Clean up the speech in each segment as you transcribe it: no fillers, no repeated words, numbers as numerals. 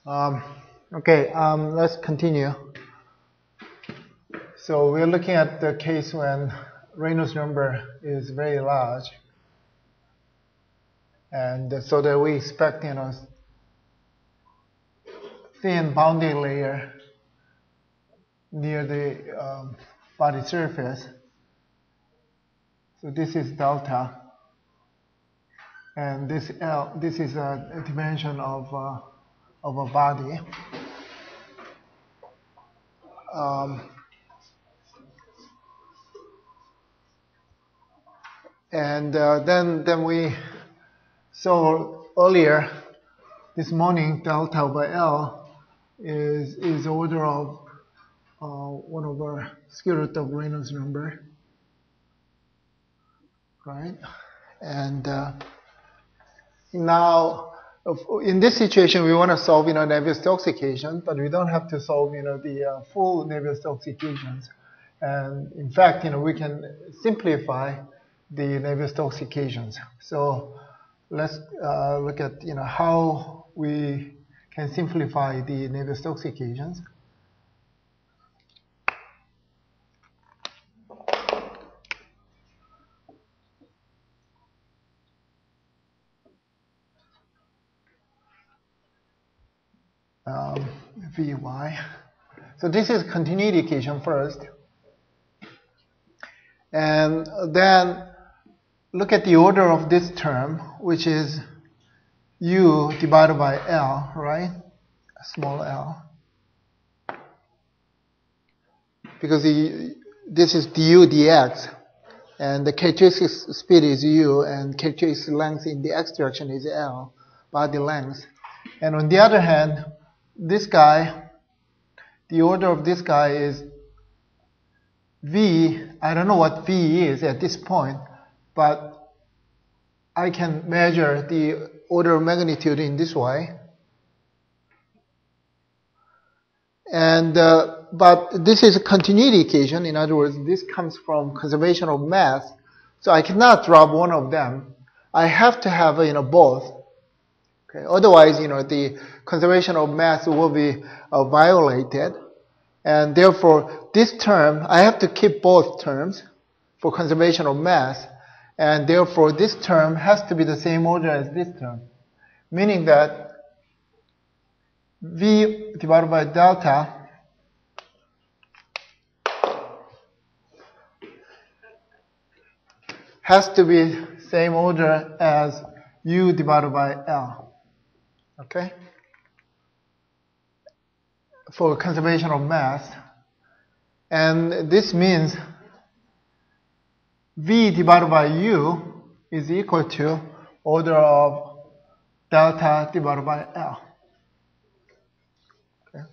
Um, let's continue. So we're looking at the case when Reynolds number is very large, and so that we expect, thin boundary layer near the body surface. So this is delta, and this L. This is a dimension of a body. And then we saw earlier this morning delta by L is order of 1 over square root of Reynolds number, right? And now in this situation we want to solve Navier-Stokes equation, but we don't have to solve the full Navier-Stokes equations. And in fact, we can simplify the Navier-Stokes equations. So let's look at how we can simplify the Navier-Stokes equations. Vy. So this is continuity equation first. And then look at the order of this term, which is u divided by L, right? Small l. Because this is du dx, and the characteristic speed is u, and characteristic length in the x direction is L, body length. And on the other hand, this guy, the order of this guy is v. I don't know what v is at this point, but I can measure the order of magnitude in this way. And but this is a continuity equation. In other words, this comes from conservation of mass, so I cannot drop one of them. I have to have both. Okay. Otherwise, the conservation of mass will be violated, and therefore this term I have to keep both terms for conservation of mass, and therefore this term has to be the same order as this term, meaning that v divided by delta has to be same order as u divided by L, okay? For conservation of mass. And this means v divided by u is equal to order of delta divided by L. Okay?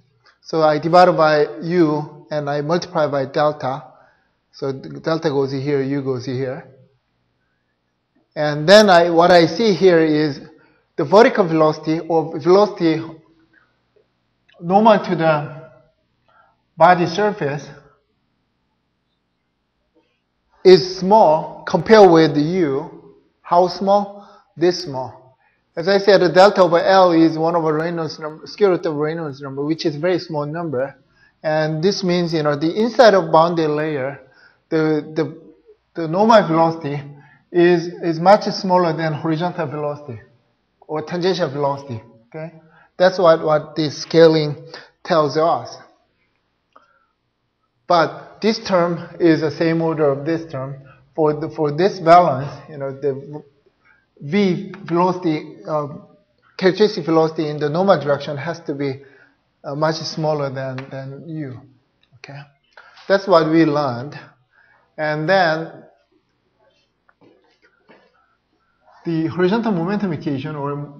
So I divide by u and I multiply by delta. So delta goes here, u goes here. And then what I see here is the vertical velocity, or velocity normal to the body surface, is small compared with u. How small? This small. As I said, the delta over L is 1 over Reynolds number, square root of Reynolds number, which is a very small number. And this means, the inside of boundary layer, the normal velocity is much smaller than horizontal velocity or tangential velocity. Okay, that's what this scaling tells us. But this term is the same order of this term. For this balance, the v velocity, characteristic velocity in the normal direction has to be much smaller than u. Okay, that's what we learned. And then the horizontal momentum equation, or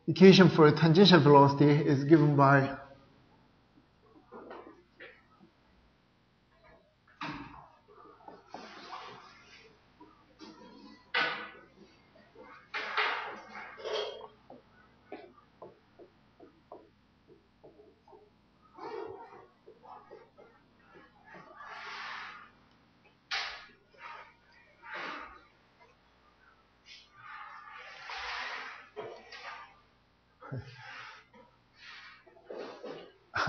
equation for tangential velocity, is given by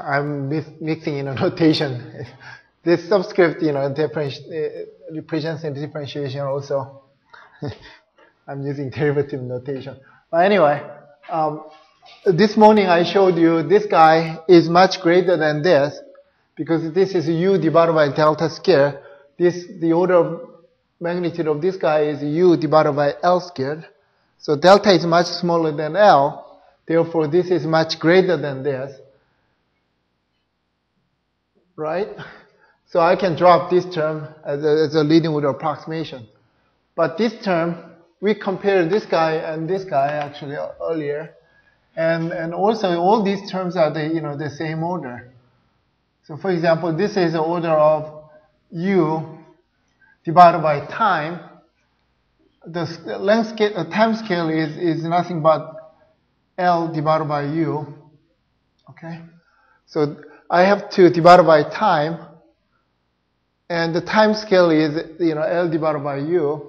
I'm mixing in a notation. This subscript, represents a differentiation also. I'm using derivative notation. But anyway, this morning I showed you this guy is much greater than this because this is u divided by delta squared. The order of magnitude of this guy is u divided by L squared. So delta is much smaller than L. Therefore, this is much greater than this. Right? So I can drop this term as a leading order approximation. But this term, we compared this guy and this guy actually earlier. And also all these terms are the same order. So for example, this is the order of u divided by time. The time scale is nothing but L divided by u. Okay? So I have to divide by time, and the time scale is L divided by u.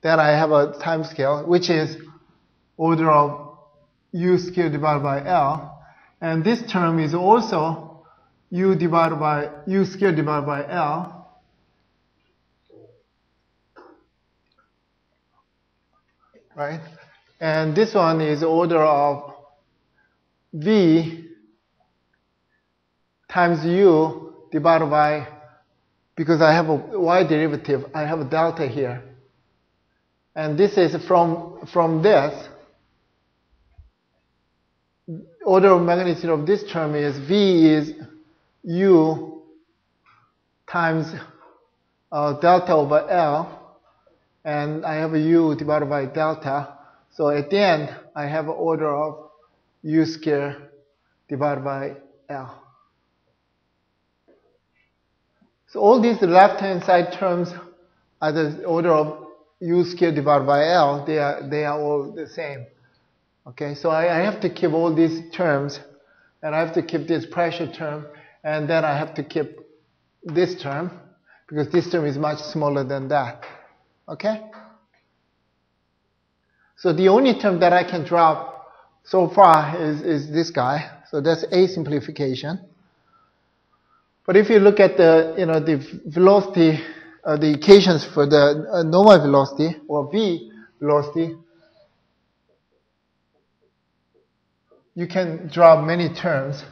Then I have a time scale which is order of u squared divided by L, and this term is also u squared divided by L. Right? And this one is order of v times u divided by, because I have a y derivative, I have a delta here. And this is from this, order of magnitude of this term is v is u times delta over L, and I have a u divided by delta. So at the end, I have an order of u squared divided by L. So all these left-hand side terms are the order of u squared divided by L. They are all the same. Okay, so I have to keep all these terms, and I have to keep this pressure term, and then I have to keep this term, because this term is much smaller than that. Okay? So the only term that I can drop so far is this guy. So that's a simplification. But if you look at the velocity, the equations for the normal velocity or v velocity, you can drop many terms.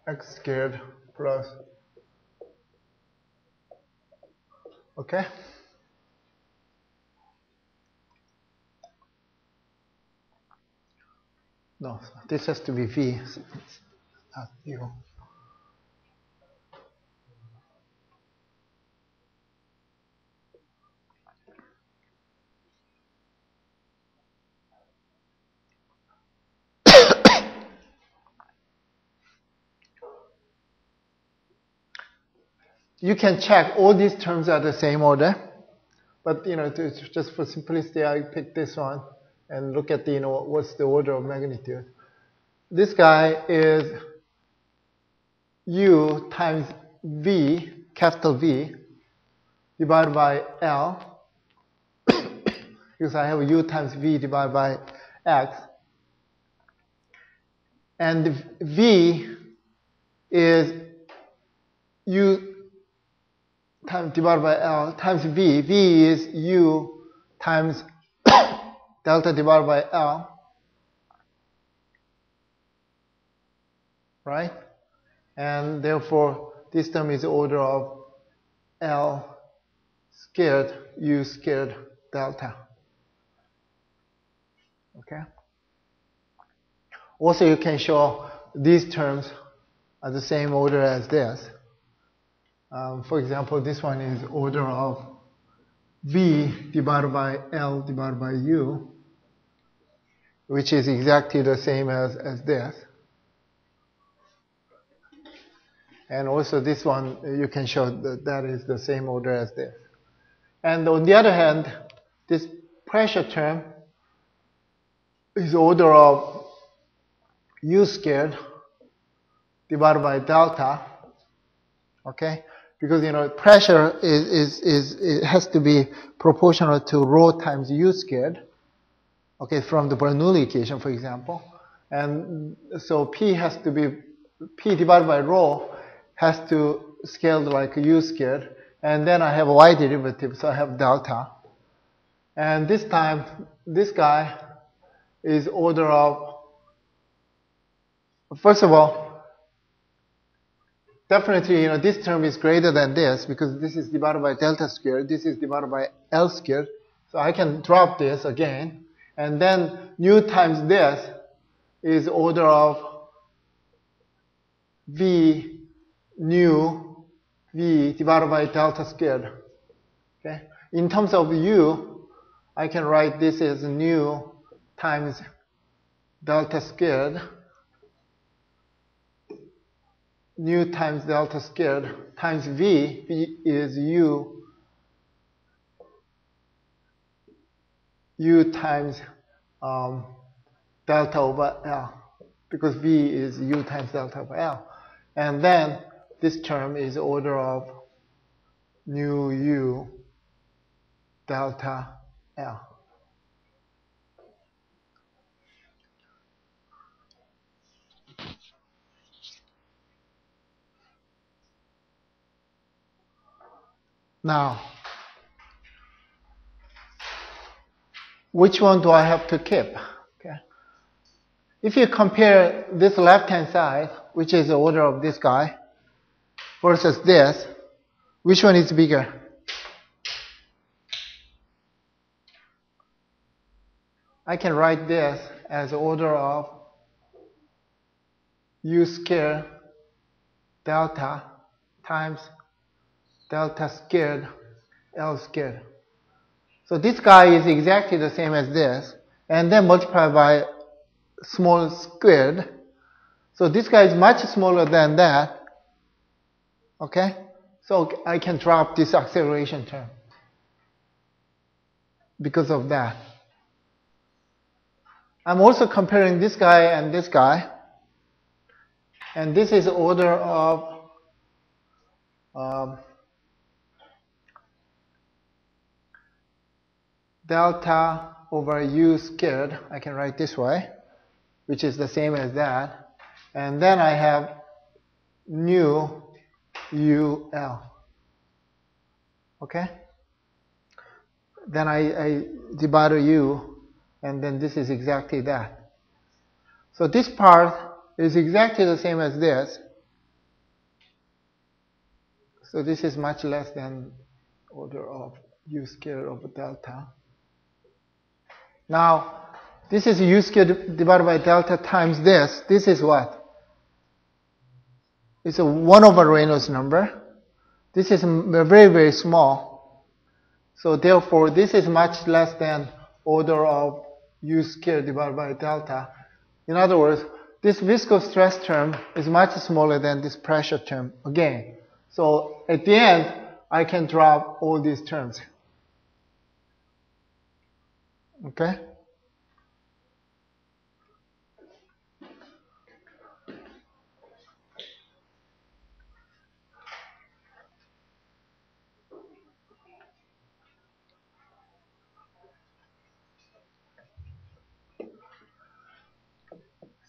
X squared plus, okay? No, this has to be v, it's not u. You can check all these terms are the same order, but just for simplicity, I picked this one and look at what's the order of magnitude. This guy is u times v, capital V, divided by L, because I have u times v divided by x, and v is u times divided by L times v. V is u times delta divided by L, right? And therefore, this term is order of L squared u squared delta. Okay? Also, you can show these terms are the same order as this. For example, this one is order of v divided by L divided by u, which is exactly the same as this. And also this one, you can show that is the same order as this. And on the other hand, this pressure term is order of u squared divided by delta. Okay, because pressure it has to be proportional to rho times u squared. Okay, from the Bernoulli equation, for example, and so P has to be P divided by rho has to scale like u squared, and then I have a y derivative, so I have delta. And this time, this guy is order of, first of all, definitely, this term is greater than this because this is divided by delta squared, this is divided by L squared. So I can drop this again, and then nu times this is order of V nu V divided by delta squared. Okay? In terms of U, I can write this as nu times delta squared, nu times delta squared times V. V is U times delta over L, because V is U times delta over L. And then this term is order of nu U delta L. Now, which one do I have to keep? Okay. If you compare this left-hand side, which is the order of this guy, versus this, which one is bigger? I can write this as order of U squared delta times delta squared L squared. So this guy is exactly the same as this, and then multiplied by small squared. So this guy is much smaller than that. Okay? So I can drop this acceleration term because of that. I'm also comparing this guy and this guy. And this is order of delta over U squared. I can write this way, which is the same as that. And then I have nu UL. Okay? Then I divide U, and then this is exactly that. So this part is exactly the same as this. So this is much less than order of U squared over delta. Now, this is U squared divided by delta times this. This is what? It's a 1 over Reynolds number. This is very, very small. So therefore, this is much less than order of U squared divided by delta. In other words, this viscous stress term is much smaller than this pressure term again. So at the end, I can drop all these terms. Okay?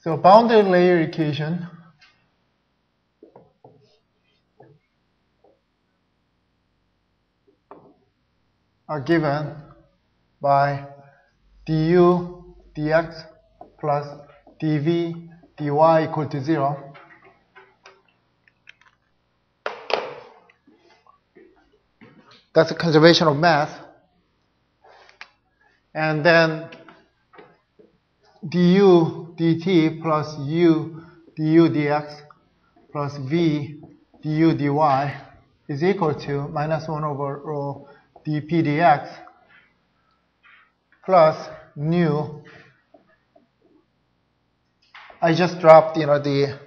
So boundary layer equation are given by du dx plus dv dy equal to 0. That's a conservation of mass. And then du dt plus u du dx plus v du dy is equal to minus 1 over rho dp dx plus nu. I just dropped the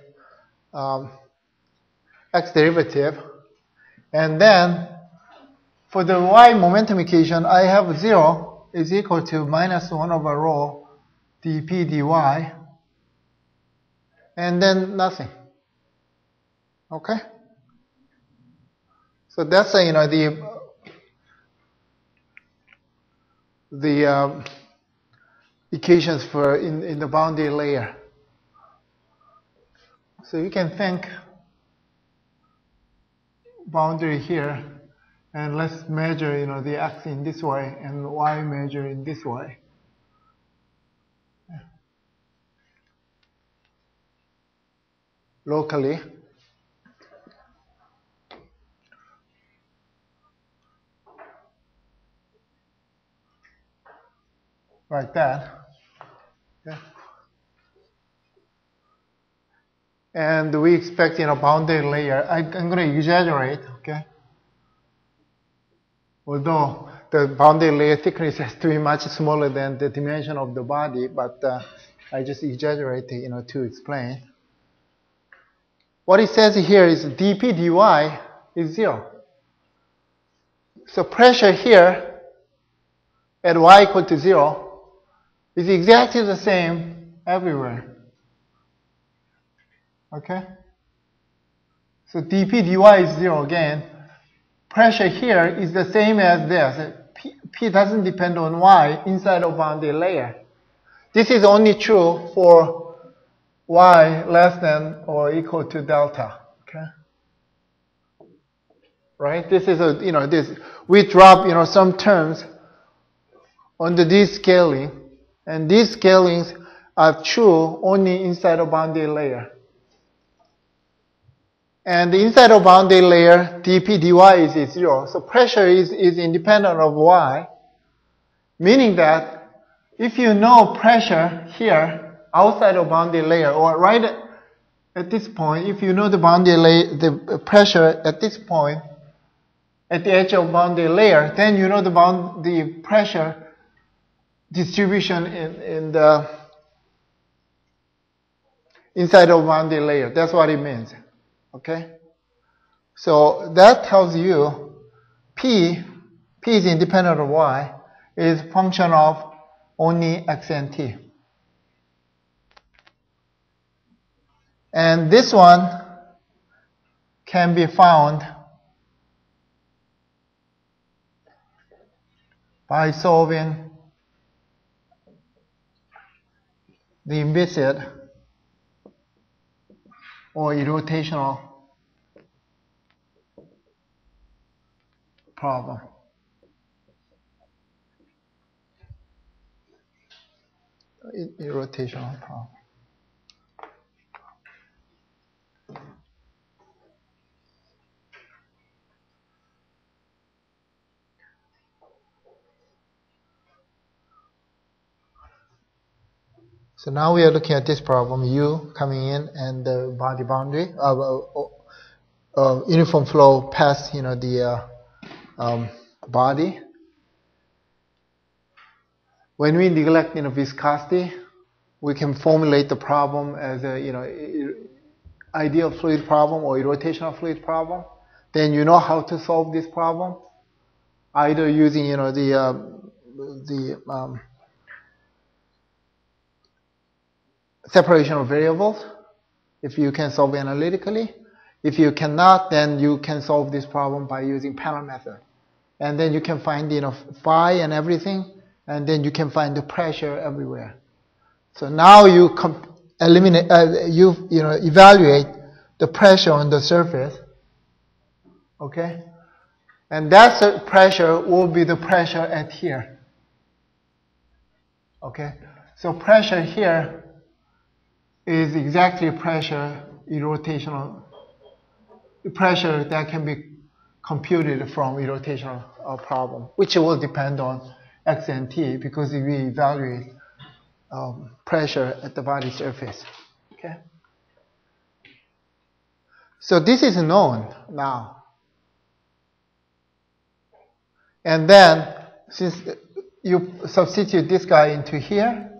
x derivative, and then for the y momentum equation, I have 0 is equal to minus 1 over rho dp dy, and then nothing. Okay? So that's the equations for in the boundary layer. So you can think boundary here, and let's measure the x in this way and y measure in this way. Locally. Like that. Okay. And we expect boundary layer. I'm going to exaggerate, okay? Although the boundary layer thickness has to be much smaller than the dimension of the body, but I just exaggerate to explain. What it says here is dP dy is 0. So pressure here at y equal to 0 is exactly the same everywhere. Okay? So dP dy is 0 again. Pressure here is the same as this. P doesn't depend on y inside of boundary layer. This is only true for y less than or equal to delta. Okay? Right? This is this we drop some terms under this scaling, and these scalings are true only inside of boundary layer. And inside of boundary layer, dP dy is 0. So pressure is independent of y, meaning that if you know pressure here outside of boundary layer, or right at this point, if you know the boundary layer, the pressure at this point, at the edge of boundary layer, then you know the pressure distribution in the inside of boundary layer. That's what it means. Okay? So that tells you P is independent of y, is function of only x and t. And this one can be found by solving the implicit or irrotational problem. Irrotational problem. So now we are looking at this problem, U coming in and the body boundary, uniform flow past the body. When we neglect viscosity, we can formulate the problem as a ideal fluid problem or rotational fluid problem. Then you know how to solve this problem, either using the separation of variables, if you can solve analytically. If you cannot, then you can solve this problem by using panel method. And then you can find phi and everything, and then you can find the pressure everywhere. So now you eliminate, evaluate the pressure on the surface. Okay? And that pressure will be the pressure at here. Okay? So pressure here is exactly pressure, rotational pressure that can be computed from rotational problem, which will depend on x and t because we evaluate pressure at the body surface. Okay. So this is known now. And then since you substitute this guy into here,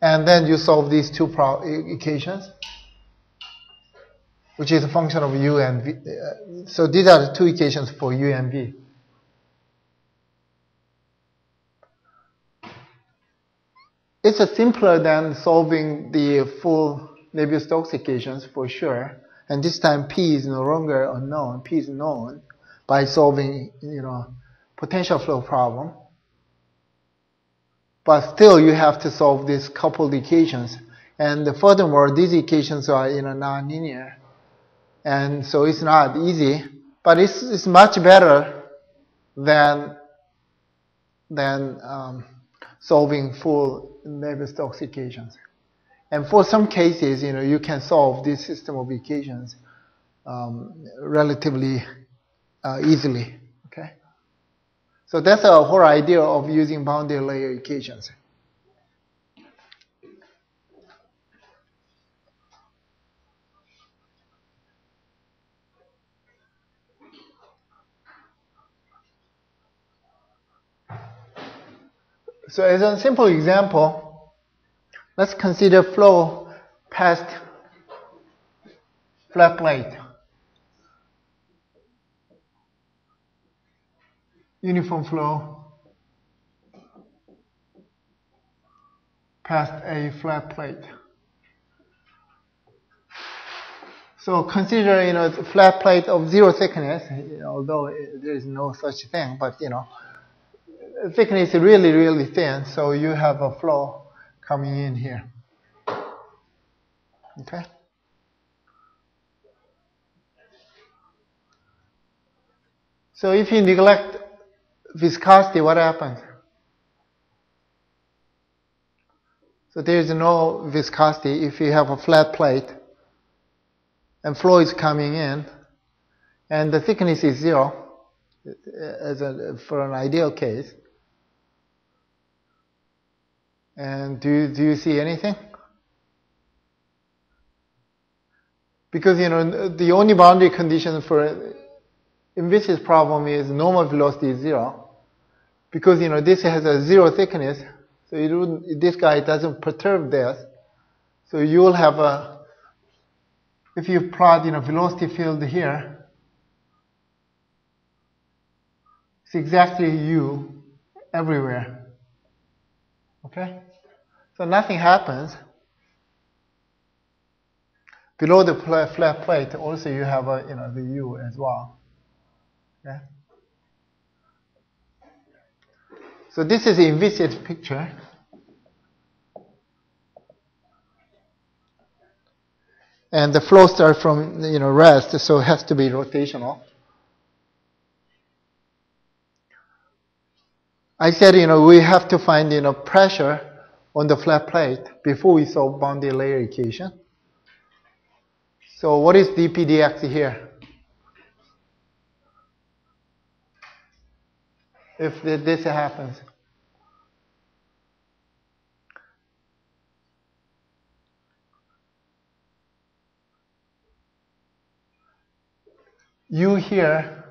and then you solve these two equations, which is a function of u and v. So these are the two equations for u and v. It's simpler than solving the full Navier-Stokes equations for sure. and this time P is no longer unknown. P is known by solving, potential flow problem. But still, you have to solve these coupled equations. And furthermore, these equations are non-linear, and so it's not easy. But it's much better than solving full Navier-Stokes equations. And for some cases, you can solve this system of equations relatively easily. Okay. So that's the whole idea of using boundary layer equations. So as a simple example, let's consider flow past flat plate. Uniform flow past a flat plate. So consider, flat plate of 0 thickness, although there is no such thing, but, thickness is really, really thin, so you have a flow coming in here. Okay? So if you neglect viscosity, what happens? So there is no viscosity if you have a flat plate and flow is coming in and the thickness is 0 for an ideal case. And do you see anything? Because, the only boundary condition for inviscid problem is normal velocity is 0. Because, this has a 0 thickness, so this guy doesn't perturb this. So you will have if you plot, velocity field here, it's exactly U everywhere. Okay? So nothing happens. Below the flat plate, also you have the U as well. Okay? So this is the inviscid picture. And the flow starts from rest, so it has to be rotational. I said we have to find pressure on the flat plate before we solve boundary layer equation. So what is dp dx here? If this happens. U here,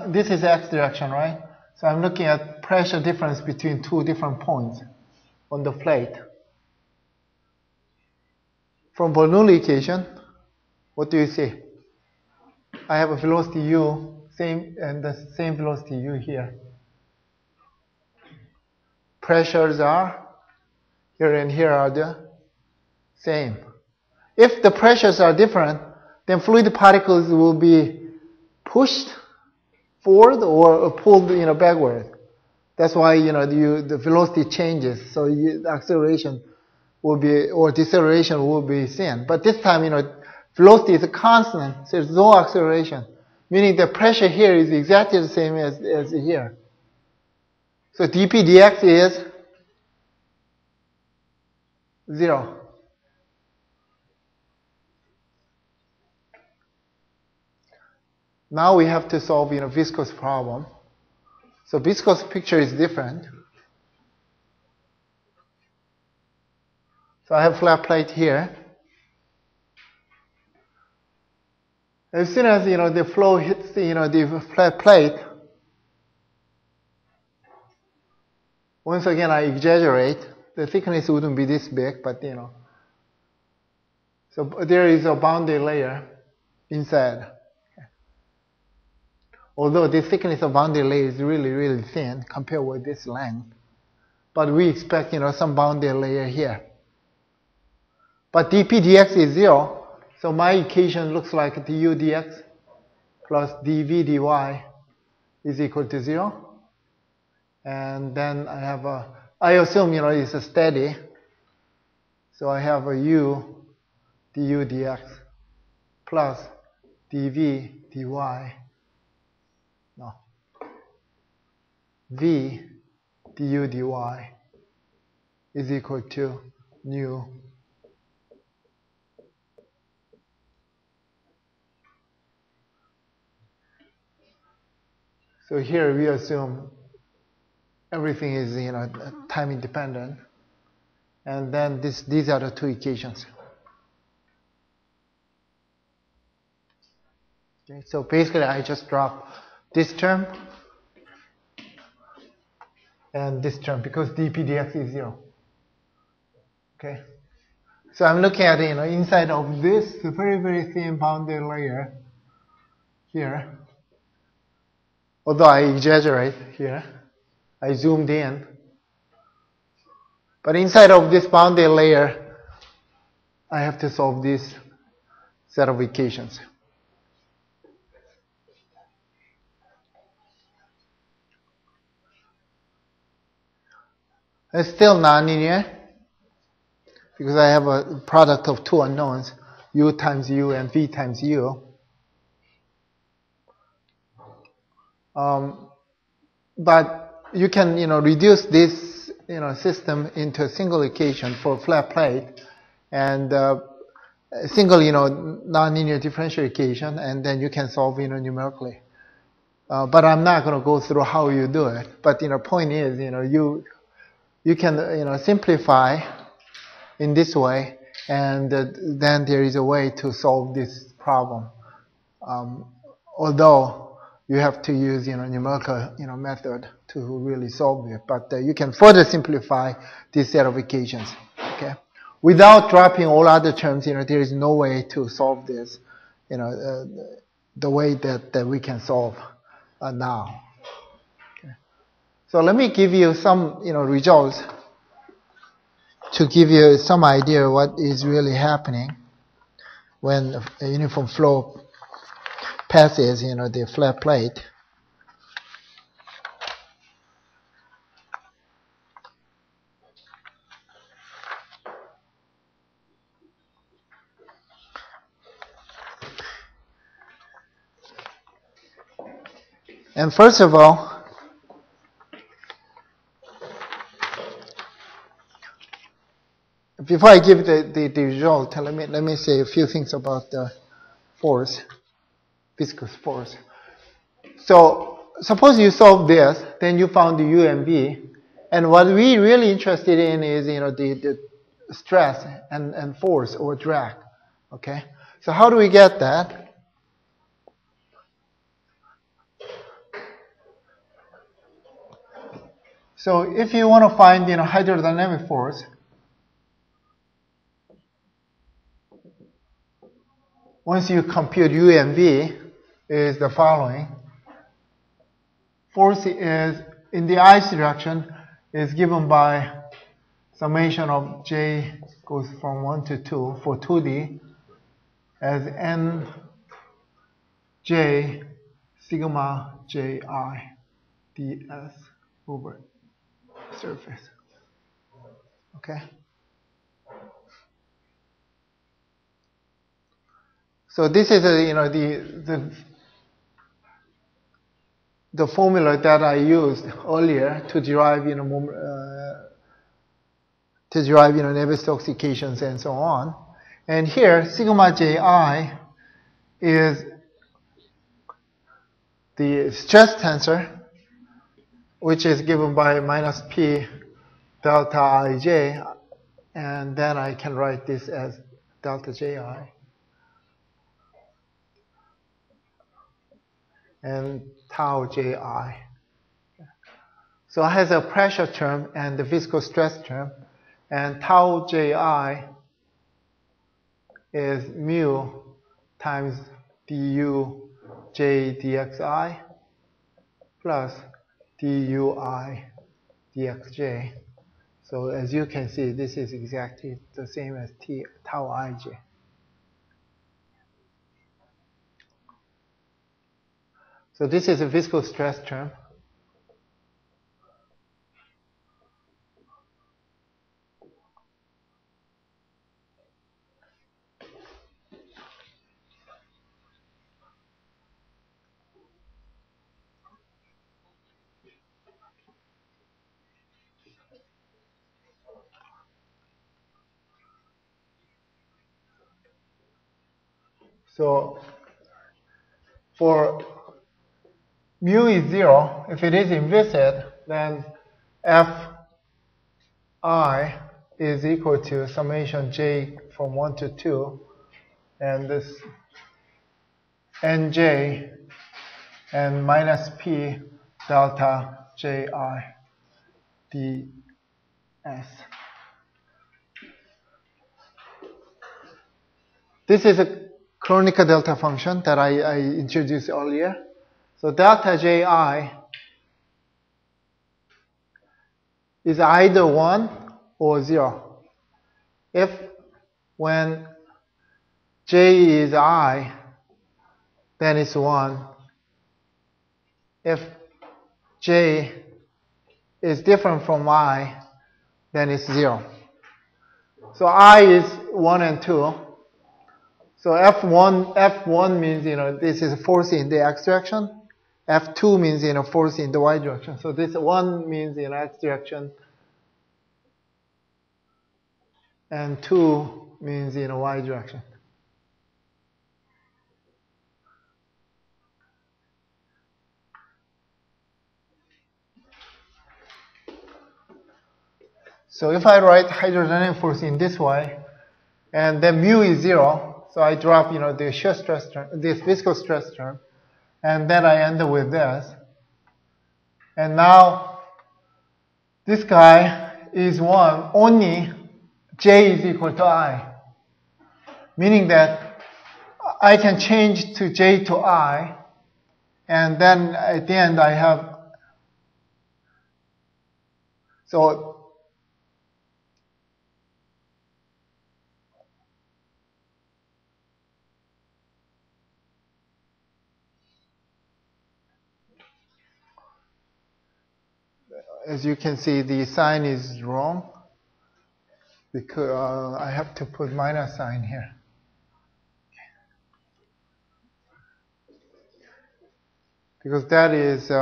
this is x direction, right? So I'm looking at pressure difference between two different points on the plate. From Bernoulli equation, what do you see? I have a velocity u, and the same velocity u here. Pressures are here and here are the same. If the pressures are different, then fluid particles will be pushed forward or pulled backward. That's why the velocity changes, so the acceleration will be, or deceleration will be seen. But this time velocity is constant, so there's no acceleration, meaning the pressure here is exactly the same as here. So dp dx is 0. Now we have to solve viscous problem. So viscous picture is different. So I have flat plate here. As soon as the flow hits the flat plate, once again I exaggerate. The thickness wouldn't be this big, but so there is a boundary layer inside. Although the thickness of boundary layer is really, really thin compared with this length. But we expect, some boundary layer here. But dp dx is 0, So my equation looks like du dx plus dv dy is equal to 0. And then I have I assume, it's a steady. So I have a u du dx plus dv dy, no, v du dy is equal to nu. So here we assume everything is, time independent. And then these are the two equations. Okay, so basically I just drop this term and this term because dp dx is 0. Okay. So I'm looking at, inside of this very, very thin boundary layer here. Although I exaggerate here, I zoomed in. But inside of this boundary layer, I have to solve this set of equations. It's still nonlinear because I have a product of two unknowns, u times u and v times u. But you can, reduce this, system into a single equation for a flat plate and a single, nonlinear differential equation, and then you can solve, numerically. But I'm not going to go through how you do it. But, point is, you can, simplify in this way, and then there is a way to solve this problem. Although you have to use, numerical, method to really solve it. But you can further simplify this set of equations, okay? Without dropping all other terms, there is no way to solve this, the way that we can solve now. Okay. So let me give you some, results to give you some idea what is really happening when a uniform flow passes, the flat plate. And first of all, before I give the result, let me say a few things about the force, viscous force. So suppose you solve this, then you found the u and v, and what we're really interested in is the stress and force or drag. Okay, so how do we get that? So if you want to find hydrodynamic force, once you compute u and v, is the following. Force is in the ice direction is given by summation of j goes from 1 to 2 for 2D as n j sigma ji ds over surface. Okay. So this is the formula that I used earlier to derive Navier-Stokes equations and so on. And here sigma ji is the stress tensor, which is given by minus p delta ij, and then I can write this as delta ji. And tau ji. So it has a pressure term and the viscous stress term, and tau ji is mu times du j dxi plus dui dxj. So as you can see, this is exactly the same as tau ij. So this is a viscous stress term. So for mu is 0, if it is inviscid, then Fi is equal to summation j from 1 to 2, and this nj and minus p delta ji ds. This is a Kronecker delta function that I introduced earlier. So delta ji is either 1 or 0. If when j is I, then it's 1. If j is different from I, then it's 0. So I is 1 and 2. So F1 means, this is force in the x direction. F2 means, force in the y direction. So this 1 means in x direction. And 2 means in a y direction. So if I write hydrodynamic force in this way, and then mu is 0, so I drop, the shear stress term, this viscous stress term, and then I end up with this. And now this guy is 1, only j is equal to I, meaning that I can change to j to I, and then at the end I have, so as you can see, the sign is wrong because I have to put minus sign here. Because that is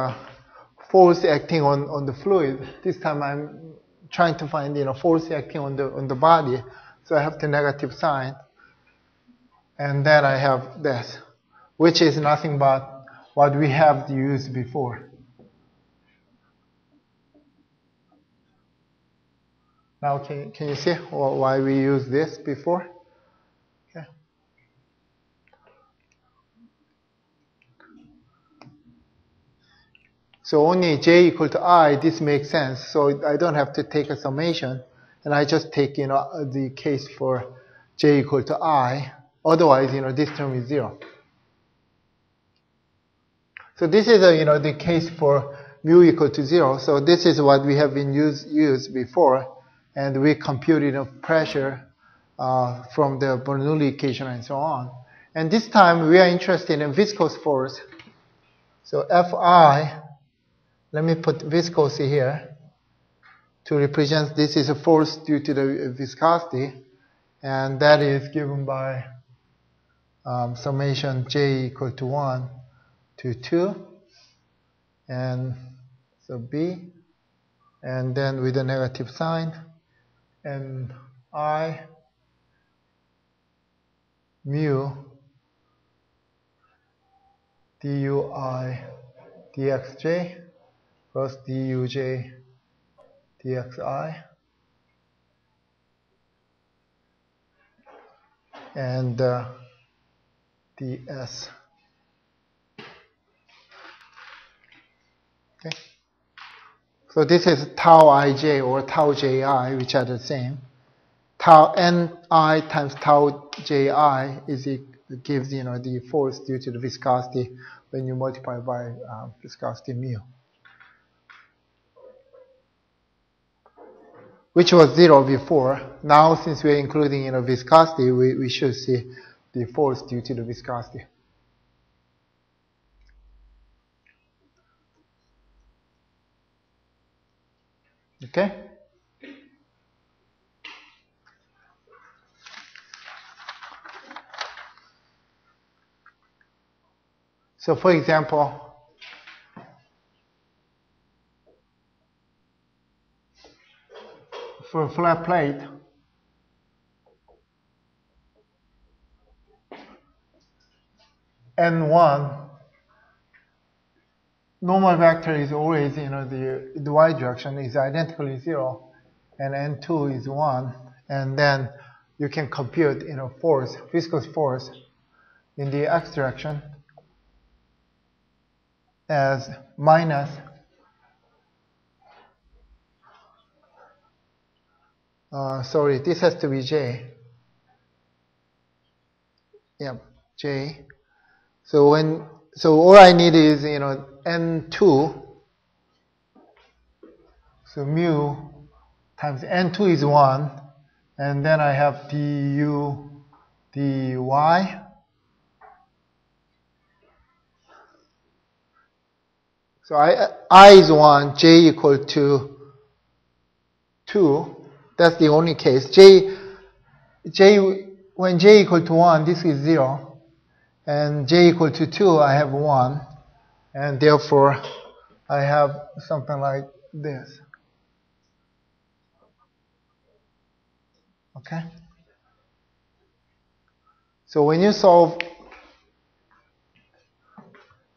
force acting on the fluid. This time I'm trying to find force acting on the body, so I have the negative sign, and then I have this, which is nothing but what we have used before. Now can you see why we used this before? Okay. So only j equal to I, this makes sense. So I don't have to take a summation, and I just take the case for j equal to I. Otherwise, this term is 0. So this is the case for mu equal to 0. So this is what we have been used before, and we computed a pressure from the Bernoulli equation and so on. And this time we are interested in viscous force. So Fi. Let me put viscosity here to represent this is a force due to the viscosity, and that is given by summation j equal to 1 to 2, and so B, and then with a negative sign, and I mu dui dxj plus duj dxi, and ds. Okay. So this is tau ij or tau ji, which are the same. Tau ni times tau ji gives the force due to the viscosity when you multiply by viscosity mu, which was 0 before. Now, since we're including viscosity, we should see the force due to the viscosity. Okay? So for example, for a flat plate, N1, normal vector is always, the y direction is identically 0, and N2 is 1, and then you can compute, force, viscous force in the x direction as minus sorry, this has to be J. Yeah, J. So all I need is, N2. So mu times N2 is 1. And then I have du dy. So I is 1, J equal to 2. That's the only case. When J equal to 1, this is 0. And J equal to 2, I have 1. And therefore, I have something like this. Okay? So when you solve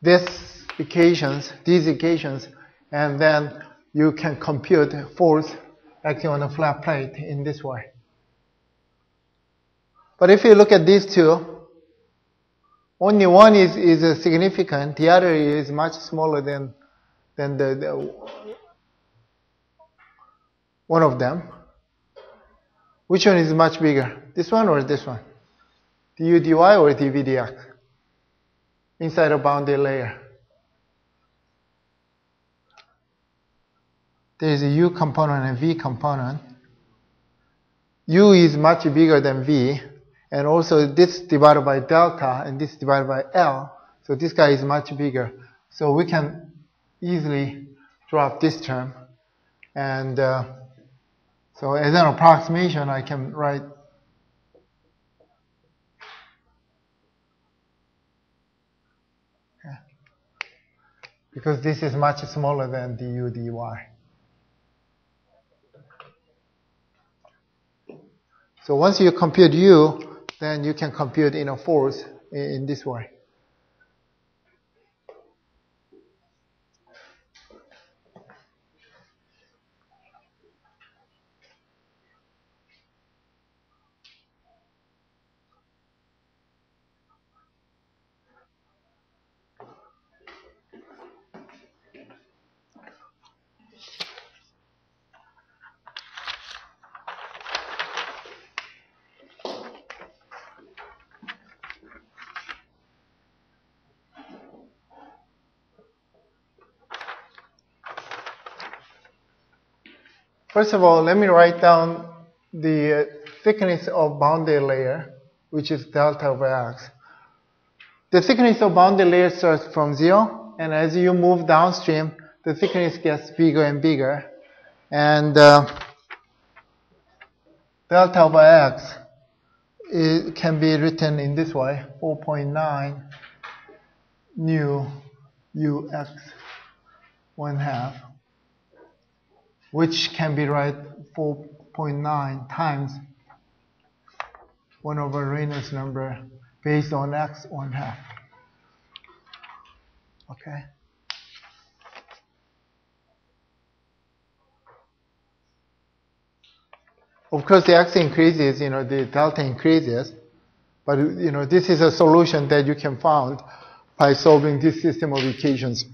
these equations, and then you can compute force acting on a flat plate in this way. But if you look at these two, only one is significant. The other is much smaller than the one of them. Which one is much bigger? This one or this one? Du dy or dv dx? Inside a boundary layer. There is a u component and v component. U is much bigger than v. And also this divided by delta and this divided by L. So this guy is much bigger. So we can easily drop this term. And so as an approximation, I can write because this is much smaller than du dy. So once you compute u, then you can compute force in this way. First of all, let me write down the thickness of boundary layer, which is delta over x. The thickness of boundary layer starts from 0, and as you move downstream, the thickness gets bigger and bigger. And delta over x can be written in this way, 4.9 nu ux 1/2, which can be write 4.9 times 1 over Reynolds number based on x 1/2. Okay. Of course, the x increases, the delta increases, but this is a solution that you can find by solving this system of equations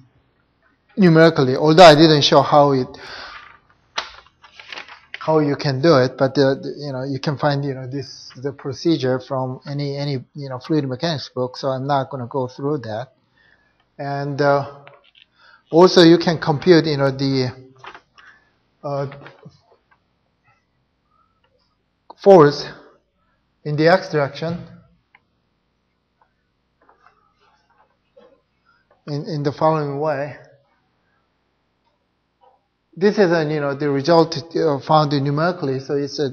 numerically. Although I didn't show how you can do it, but you can find the procedure from any fluid mechanics book. So I'm not going to go through that. And also you can compute the force in the x direction in the following way. this is a, the result found numerically, so it's a,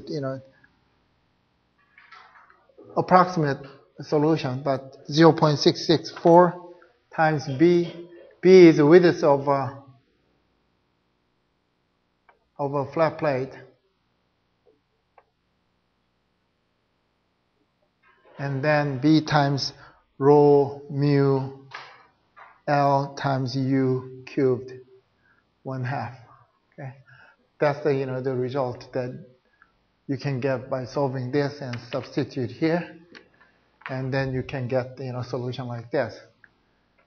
approximate solution, but 0.664 times B. B is the width of a flat plate. And then B times rho mu L times U cubed 1/2. Okay, that's the the result that you can get by solving this and substitute here, and then you can get solution like this.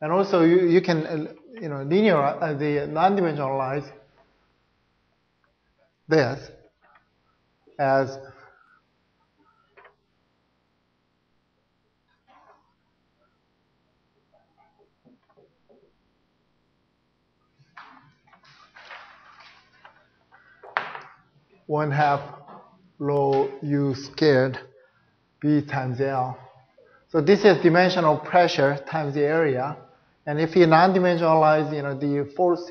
And also you can linear the non-dimensionalize this as one-half rho U squared B times L. So this is dimensional pressure times the area. And if you non-dimensionalize, the force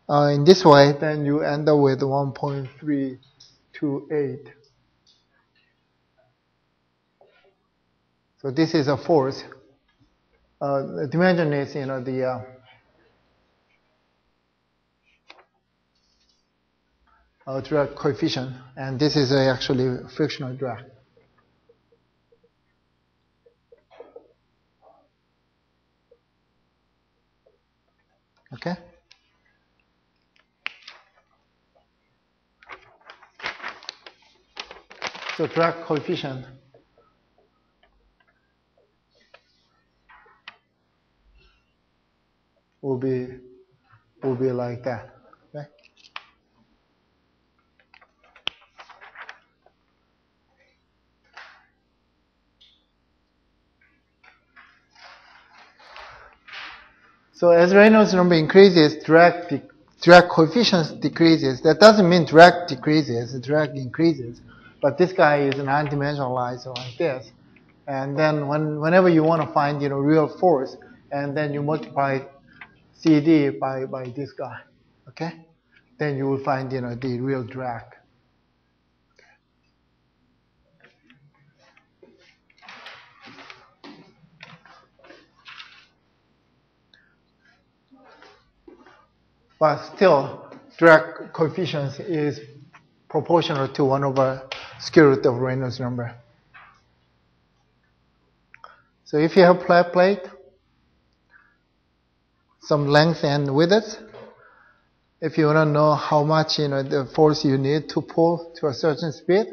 in this way, then you end up with 1.328. So this is a force. The dimension is, the drag coefficient, and this is actually frictional drag. Okay. So drag coefficient will be like that. Okay. So as Reynolds number increases, drag coefficient decreases. That doesn't mean drag decreases, drag increases. But this guy is non-dimensionalized like this. And then whenever you want to find real force, and then you multiply CD by this guy, okay? Then you will find the real drag. But still, drag coefficient is proportional to 1 over square root of Reynolds number. So if you have flat plate, some length and width, if you want to know how much the force you need to pull to a certain speed,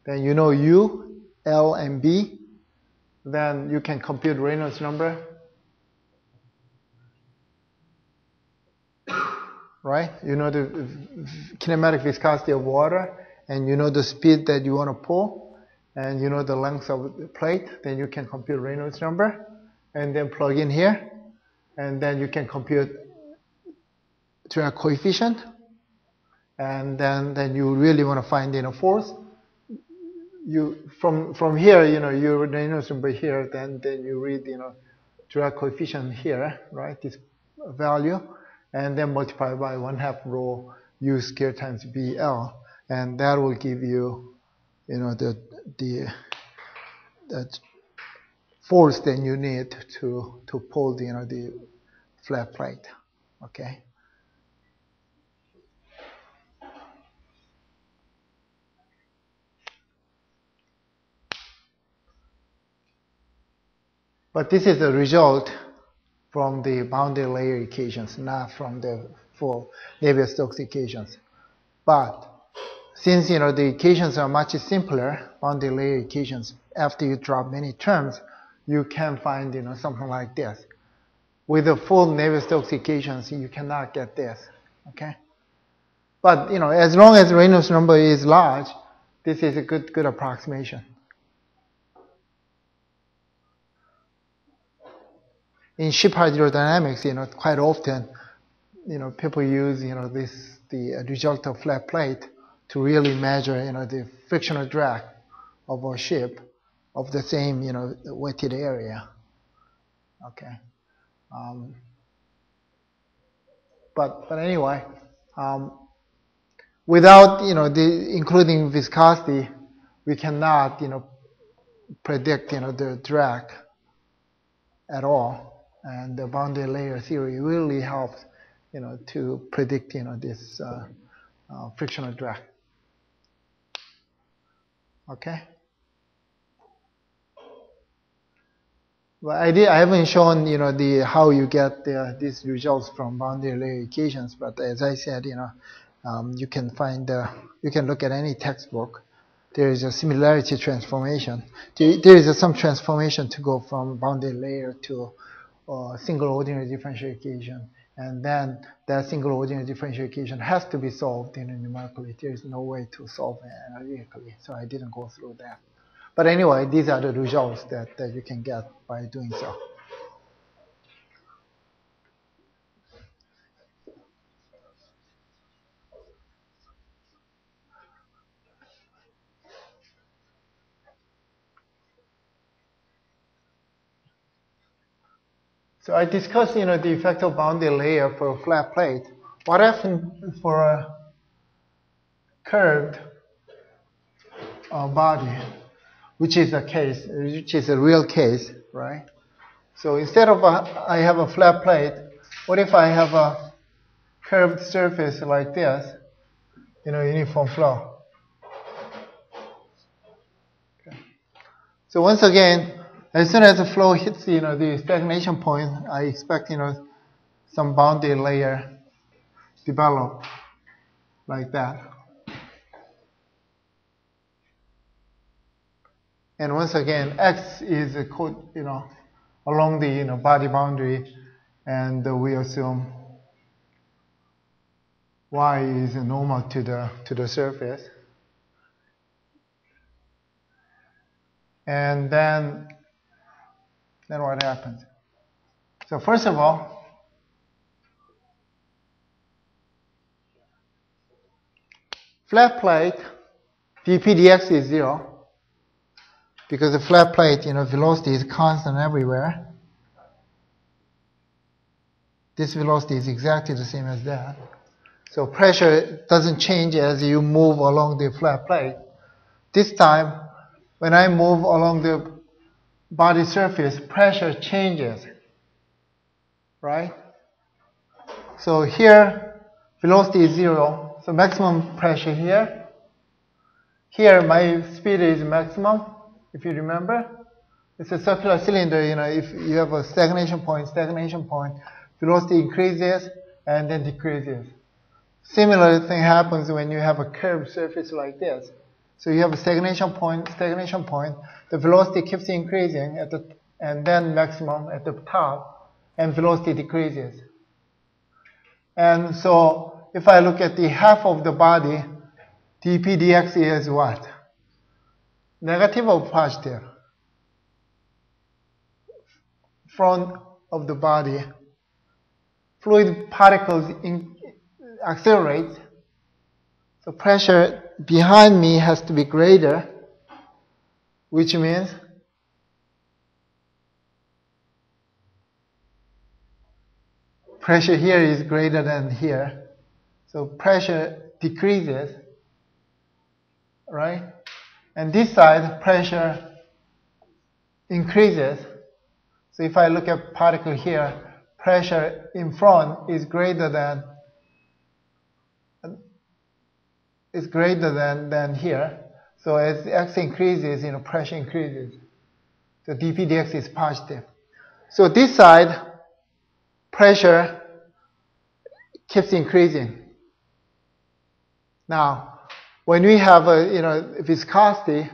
then you know U, L, and B. Then you can compute Reynolds number. Right? You know the kinematic viscosity of water, and you know the speed that you want to pull, and you know the length of the plate. Then you can compute Reynolds number, and then plug in here, and then you can compute drag coefficient, and then you really want to find force. You from here, your Reynolds number here, then you read drag coefficient here, right? This value. And then multiply by 1/2 rho U squared times BL, and that will give you, the force that you need to pull the flat plate. Okay. But this is a result from the boundary layer equations, not from the full Navier-Stokes equations. But since the equations are much simpler, boundary layer equations, after you drop many terms, you can find something like this. With the full Navier-Stokes equations, you cannot get this. Okay. But as long as Reynolds number is large, this is a good approximation. In ship hydrodynamics, quite often, people use, the result of flat plate to really measure, the frictional drag of a ship of the same, wetted area. Okay. But anyway, without, including viscosity, we cannot, predict, the drag at all. And the boundary layer theory really helps, to predict, this frictional drag. Okay. Well, I haven't shown, how you get these results from boundary layer equations. But as I said, you can find, you can look at any textbook. There is a similarity transformation. There is some transformation to go from boundary layer to single ordinary differential equation. And then that single ordinary differential equation has to be solved numerically. There is no way to solve it analytically. So I didn't go through that. But anyway, these are the results that you can get by doing so. So I discussed, the effect of boundary layer for a flat plate. What happens for a curved body, which is a real case, right? So instead of I have a flat plate, what if I have a curved surface like this, uniform flow? Okay. So once again, as soon as the flow hits, the stagnation point, I expect, some boundary layer develop like that. And once again, X is along the body boundary, and we assume Y is normal to the surface. And then what happens? So first of all, flat plate, dp dx is 0. Because the flat plate, velocity is constant everywhere. This velocity is exactly the same as that. So pressure doesn't change as you move along the flat plate. This time, when I move along the body surface, pressure changes, right? So here, velocity is 0. So maximum pressure here. Here, my speed is maximum. If you remember, it's a circular cylinder. If you have a stagnation point, velocity increases and then decreases. Similar thing happens when you have a curved surface like this. So you have a stagnation point. The velocity keeps increasing and then maximum at the top, and velocity decreases. And so if I look at the half of the body, dp dx is what? Negative or positive? Front of the body, fluid particles accelerate. So pressure behind me has to be greater, which means pressure here is greater than here. So pressure decreases, right? And this side, pressure increases. So if I look at particle here, pressure in front is greater than here. So as x increases, pressure increases. So dp dx is positive. So this side, pressure keeps increasing. Now, when we have viscosity,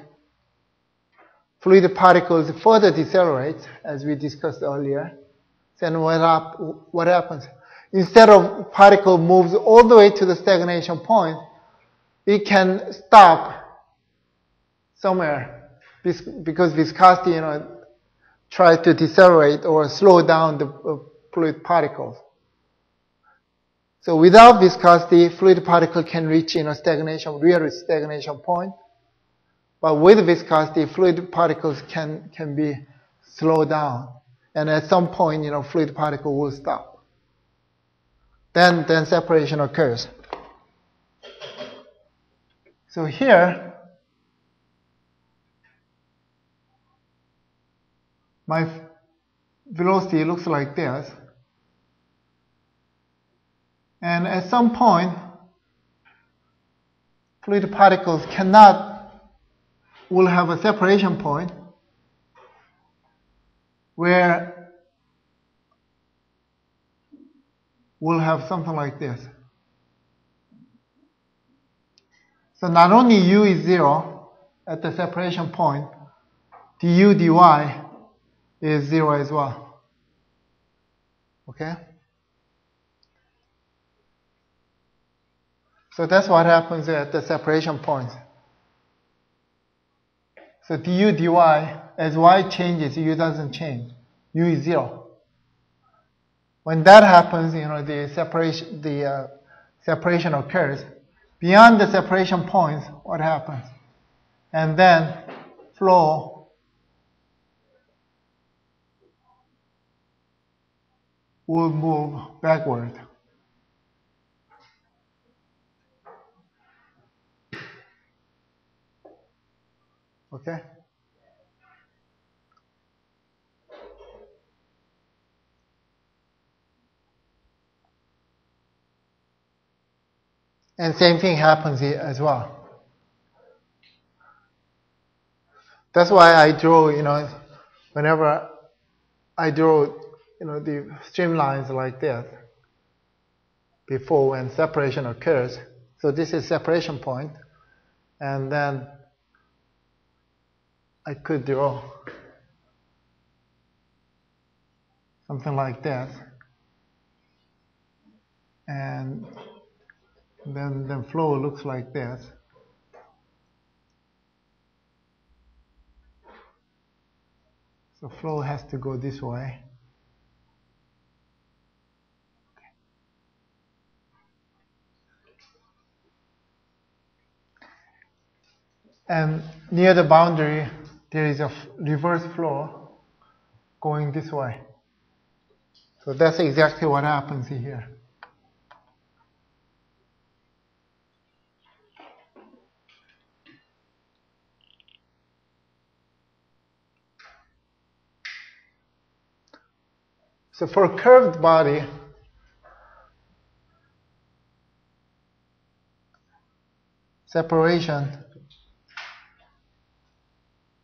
fluid particles further decelerate, as we discussed earlier. Then what happens? Instead of particle moves all the way to the stagnation point, it can stop somewhere because viscosity, tries to decelerate or slow down the fluid particles. So without viscosity, fluid particle can reach real stagnation point. But with viscosity, fluid particles can be slowed down. And at some point, fluid particle will stop. Then separation occurs. So here, my velocity looks like this. And at some point, fluid particles will have a separation point where we'll have something like this. So not only u is 0 at the separation point, du dy is 0 as well. Okay? So that's what happens at the separation point. So du dy, as y changes, u doesn't change. U is 0. When that happens, the separation occurs. Beyond the separation points, what happens? And then flow will move backward. Okay? And same thing happens here as well. That's why I draw, whenever I draw, the streamlines like this before when separation occurs. So this is separation point, and then I could draw something like this, and then the flow looks like this. So flow has to go this way. And near the boundary, there is a reverse flow going this way. So that's exactly what happens here. So for a curved body, separation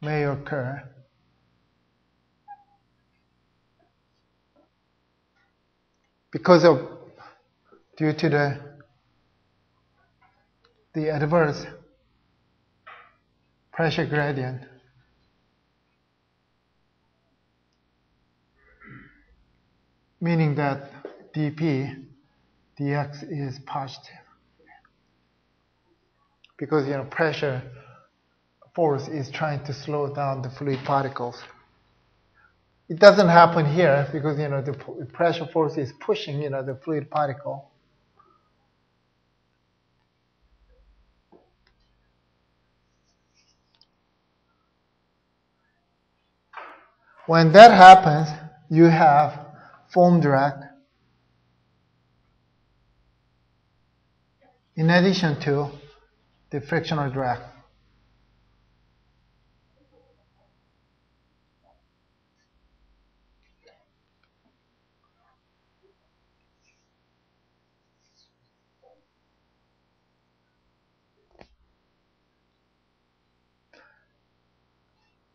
may occur due to the adverse pressure gradient. Meaning that dP, dx is positive. Because pressure force is trying to slow down the fluid particles. It doesn't happen here because the pressure force is pushing the fluid particle. When that happens, you have foam drag in addition to the frictional drag.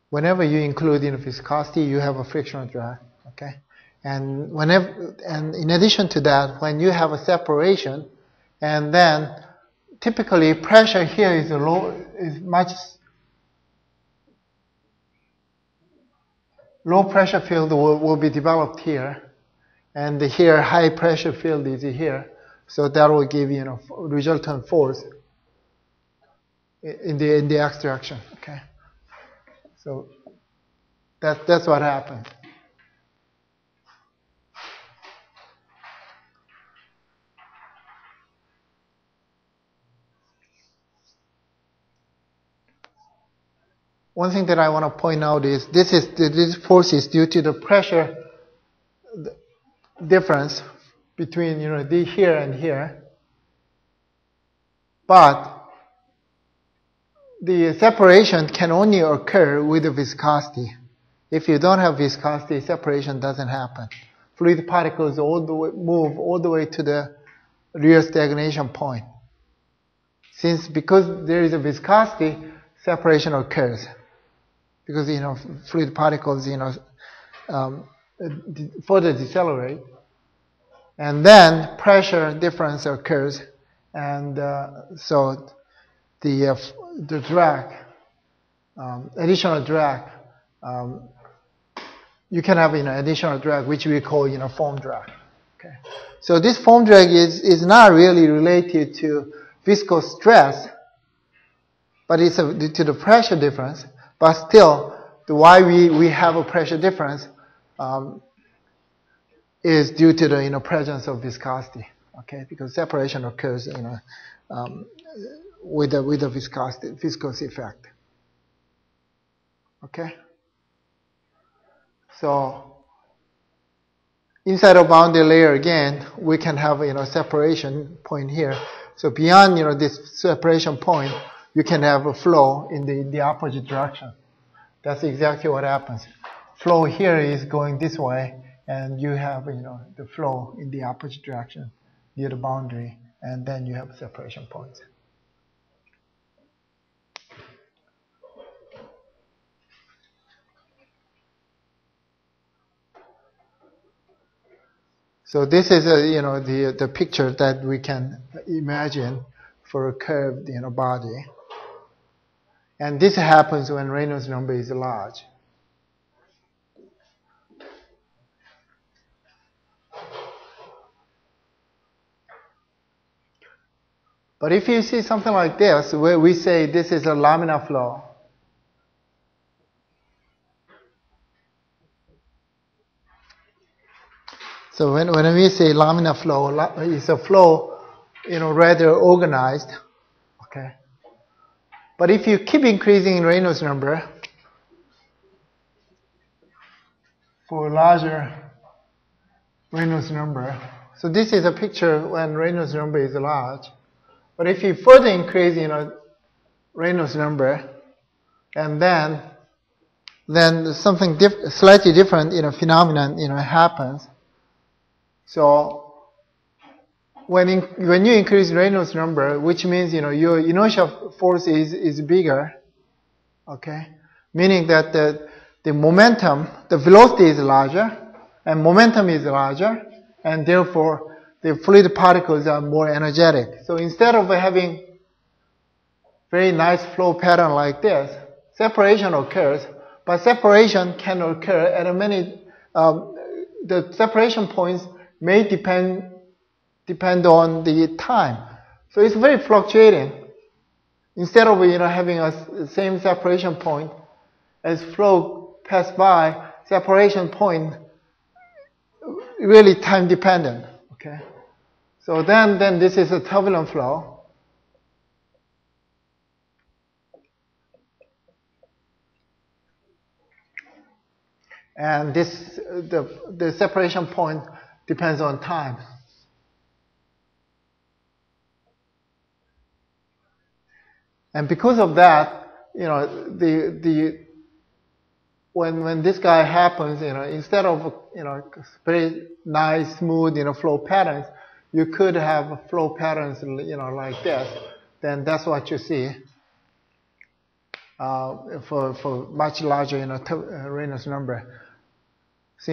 Whenever you include viscosity, you have a frictional drag. Okay, and in addition to that, when you have a separation, and then typically pressure here is much low pressure field will be developed here, and here high pressure field is here, so that will give resultant force in the x direction. Okay, so that's what happens. One thing that I want to point out is this force is due to the pressure difference between here and here. But the separation can only occur with the viscosity. If you don't have viscosity, separation doesn't happen. Fluid particles move all the way to the real stagnation point. Because there is a viscosity, separation occurs. Because fluid particles further decelerate, and then pressure difference occurs, and so the drag, additional drag, you can have additional drag, which we call foam drag. Okay, so this foam drag is not really related to viscous stress, but it's due to the pressure difference. But still, why we have a pressure difference is due to the presence of viscosity. Okay, because separation occurs with the viscous effect. Okay, so inside of boundary layer again, we can have separation point here. So beyond this separation point, you can have a flow in the opposite direction. That's exactly what happens. Flow here is going this way, and you have the flow in the opposite direction near the boundary, and then you have separation points. So this is the picture that we can imagine for a curved body, and this happens when Reynolds number is large. But if you see something like this, where we say this is a laminar flow, so when we say laminar flow, it's a flow, rather organized, okay. But if you keep increasing Reynolds number for larger Reynolds number, so this is a picture when Reynolds number is large. But if you further increase, Reynolds number, and then something slightly different, phenomenon, happens. So when you increase Reynolds number, which means your inertial force is bigger, okay, meaning that the momentum, the velocity is larger, and momentum is larger, and therefore the fluid particles are more energetic. So instead of having very nice flow pattern like this, separation occurs, but separation can occur at many. The separation points may depend on the time, so it's very fluctuating. Instead of having a same separation point, as flow pass by, separation point really time dependent. Okay, so then this is a turbulent flow. And the separation point depends on time. And because of that, when this guy happens, instead of very nice, smooth, flow patterns, you could have flow patterns, like this. Then that's what you see for much larger, Reynolds number. So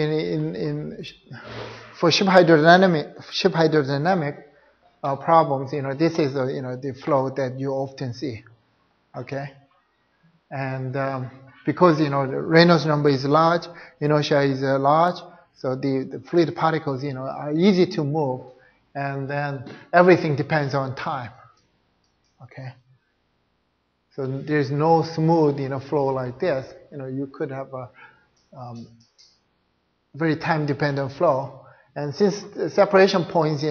for ship hydrodynamic problems, this is the flow that you often see. Okay, and because the Reynolds number is large, inertia is large, so the fluid particles are easy to move, and then everything depends on time. Okay, so there's no smooth flow like this. You could have a very time dependent flow, and since the separation points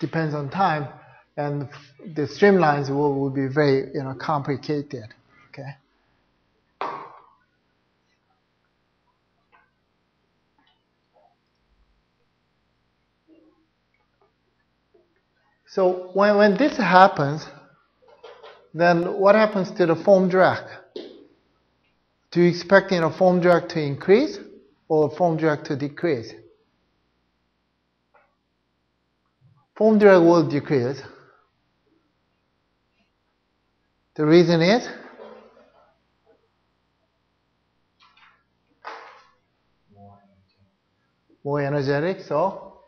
depends on time, and the streamlines will be very complicated. Okay. So when this happens, then what happens to the foam drag? Do you expect foam drag to increase or foam drag to decrease? Foam drag will decrease. The reason is more energetic, so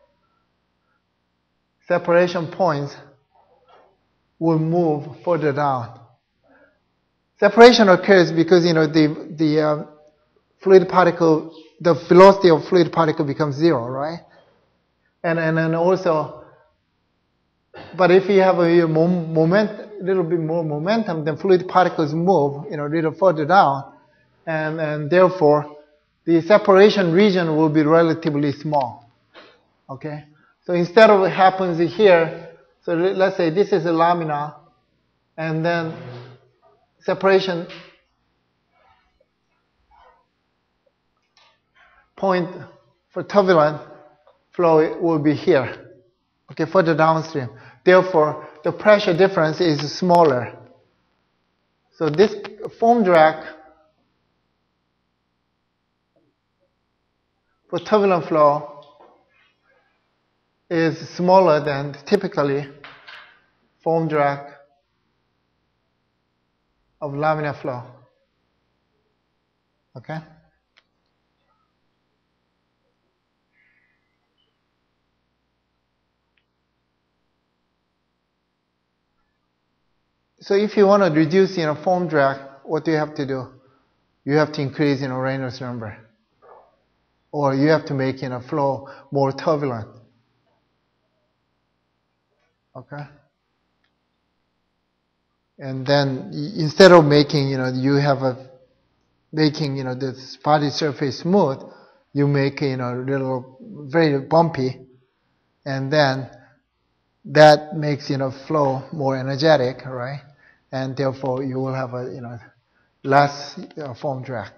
separation points will move further down. Separation occurs because the fluid particle, the velocity of fluid particle becomes zero, right? And then also, but if you have a little bit more momentum, then fluid particles move a little further down, and therefore the separation region will be relatively small. Okay, so instead of what happens here, so let's say this is a lamina, and then separation point for turbulent flow will be here, okay, further downstream. Therefore, the pressure difference is smaller. So this foam drag for turbulent flow is smaller than typically foam drag of laminar flow. Okay? So if you want to reduce foam drag, what do you have to do? You have to increase Reynolds number. Or you have to make flow more turbulent. Okay? And then instead of making this body surface smooth, you make little very bumpy, and then that makes flow more energetic, right? And therefore you will have a less foam drag.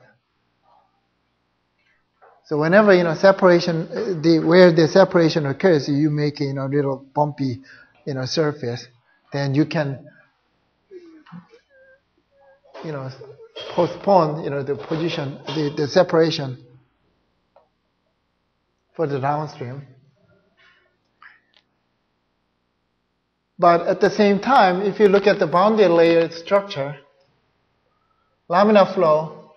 So whenever separation, where the separation occurs, you make a little bumpy surface, then you can postpone the position, the separation for the downstream. But at the same time, if you look at the boundary layer structure, laminar flow,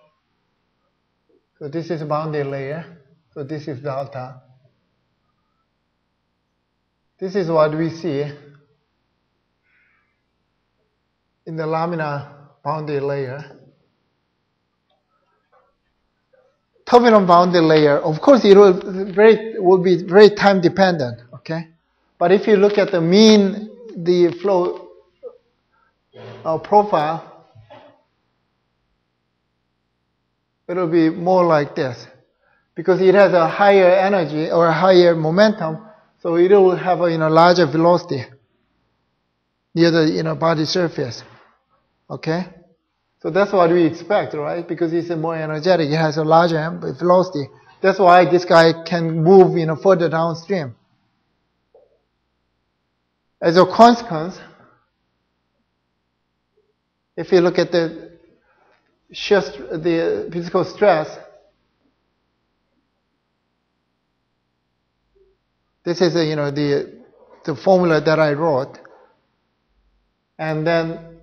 so this is boundary layer, so this is delta. This is what we see in the laminar boundary layer. Turbulent boundary layer, of course, it will be very time dependent, okay? But if you look at the mean, the flow profile, it will be more like this, because it has a higher energy or a higher momentum, so it will have a larger velocity near the body surface. Okay, so that's what we expect, right? Because it's more energetic, it has a larger velocity. That's why this guy can move further downstream. As a consequence, if you look at the physical stress, this is the formula that I wrote, and then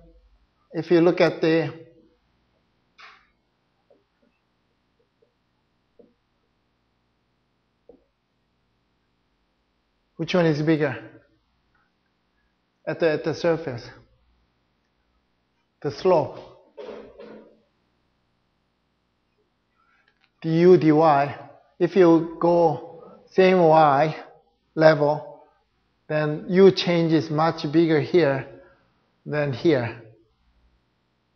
if you look at which one is bigger at the surface? The slope. du dy. If you go same y level, then u change is much bigger here than here.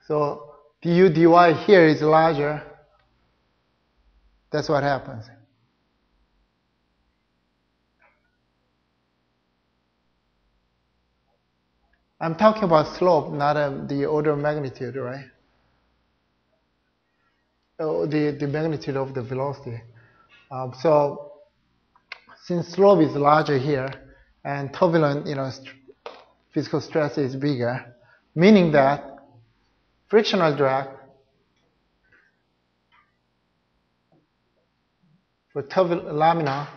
So du dy here is larger. That's what happens. I'm talking about slope, not the order of magnitude, right? Oh, the magnitude of the velocity. So since slope is larger here and turbulent, physical stress is bigger, meaning that frictional drag for turbulent lamina,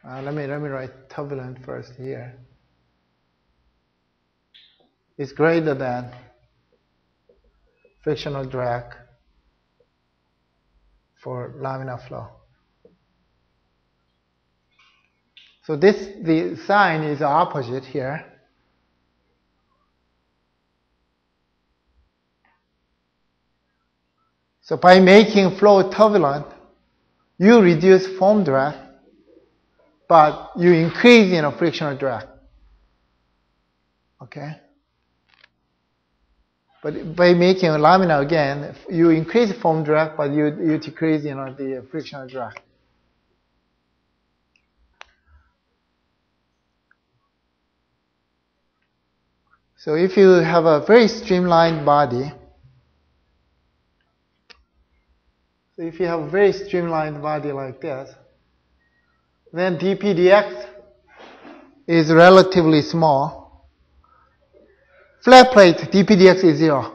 let me write turbulent first here, is greater than frictional drag for laminar flow. So the sign is opposite here. So by making flow turbulent, you reduce foam drag, but you increase frictional drag. Okay? But by making a laminar again, you increase foam drag, but you decrease the frictional drag. So if you have a very streamlined body, like this, then dpdx is relatively small. Flat plate dpdx is 0.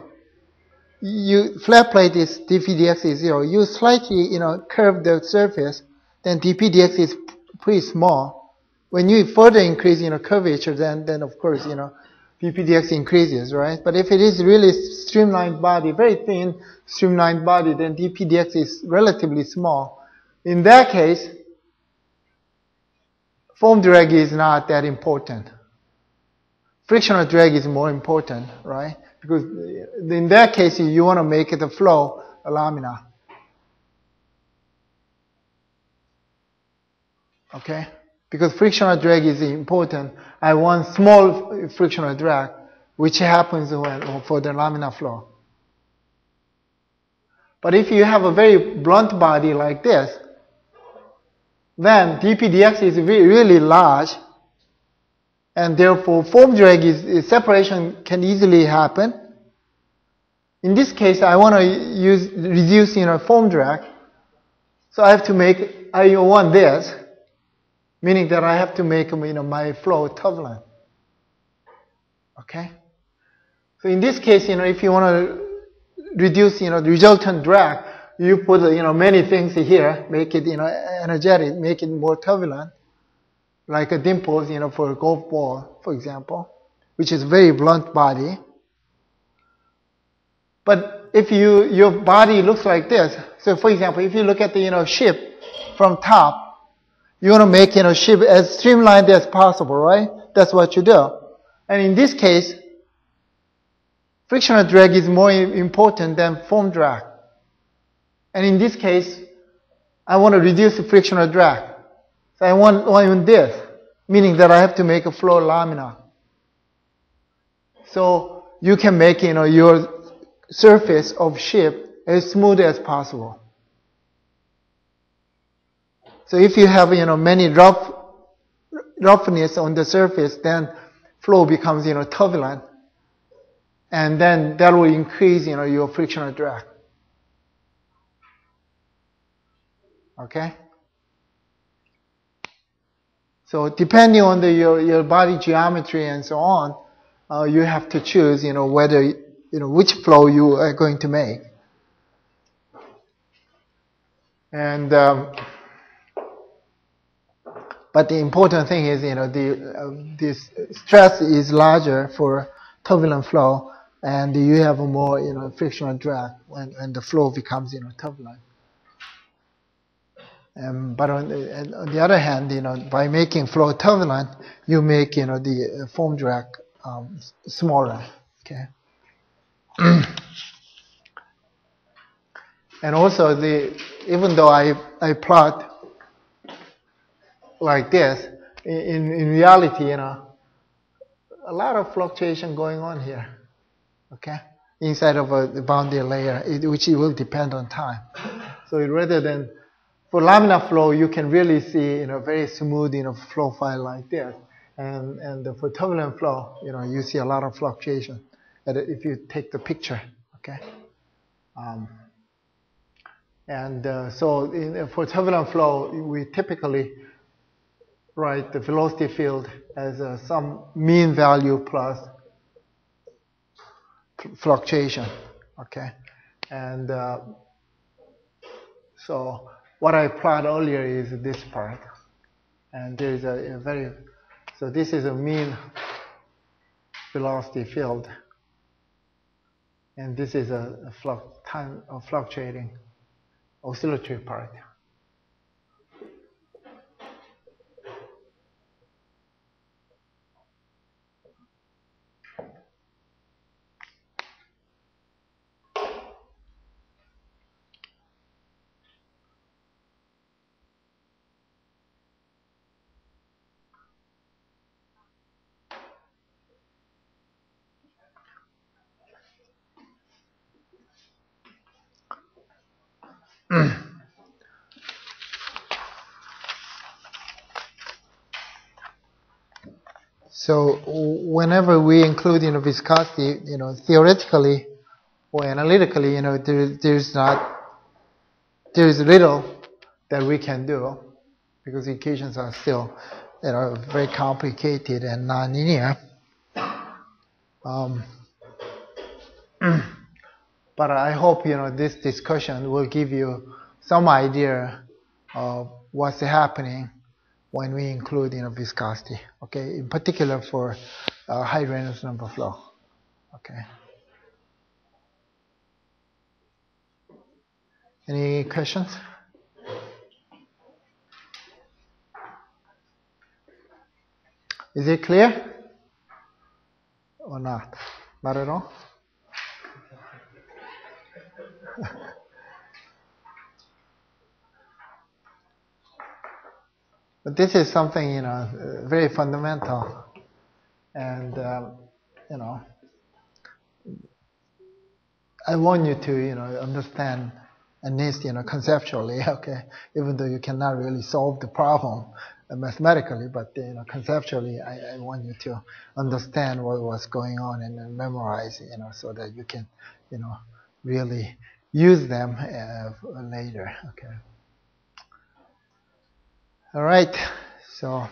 Flat plate is dpdx is 0. You slightly curve the surface, then dpdx is pretty small. When you further increase curvature, then of course dpdx increases, right? But if it is really streamlined body, very thin streamlined body, then dpdx is relatively small. In that case, foam drag is not that important. Frictional drag is more important, right? Because in that case, you want to make the flow a laminar. Okay? Because frictional drag is important. I want small frictional drag, which happens for the laminar flow. But if you have a very blunt body like this, then dpdx is really large, and therefore foam drag separation can easily happen. In this case, I want to reduce foam drag, so I want this, meaning that I have to make my flow turbulent. Okay? So in this case, if you want to reduce the resultant drag, you put many things here, make it energetic, make it more turbulent, like a dimples for a golf ball, for example, which is very blunt body. But if your body looks like this, so for example, if you look at the ship from top, you want to make ship as streamlined as possible, right? That's what you do. And in this case, frictional drag is more important than foam drag. And in this case, I want to reduce the frictional drag. So I want this, meaning that I have to make a flow laminar. So you can make your surface of ship as smooth as possible. So if you have many roughness on the surface, then flow becomes turbulent, and then that will increase your frictional drag. Okay. So depending on your body geometry and so on, you have to choose whether which flow you are going to make. And but the important thing is this stress is larger for turbulent flow, and you have a more frictional drag when the flow becomes turbulent. But on the other hand, by making flow turbulent, you make the foam drag smaller. Okay. And also even though I plot like this, in reality, a lot of fluctuation going on here. Okay, inside of the boundary layer, which will depend on time. So rather than for laminar flow, you can really see very smooth flow file like this, and for turbulent flow, you see a lot of fluctuation. If you take the picture, okay. So for turbulent flow, we typically write the velocity field as some mean value plus fluctuation. Okay, and so what I plot earlier is this part, and there is a very, so this is a mean velocity field, and this is a time of fluctuating oscillatory part. So whenever we include viscosity, theoretically or analytically, there's little that we can do because the equations are still very complicated and nonlinear. But I hope this discussion will give you some idea of what's happening when we include viscosity. Okay, in particular for high Reynolds number flow. Okay. Any questions? Is it clear or not? Not at all? But this is something, very fundamental. And, I want you to, understand at least, conceptually, okay, even though you cannot really solve the problem mathematically, but, conceptually, I want you to understand what's going on and then memorize, so that you can, really use them later, okay. All right, so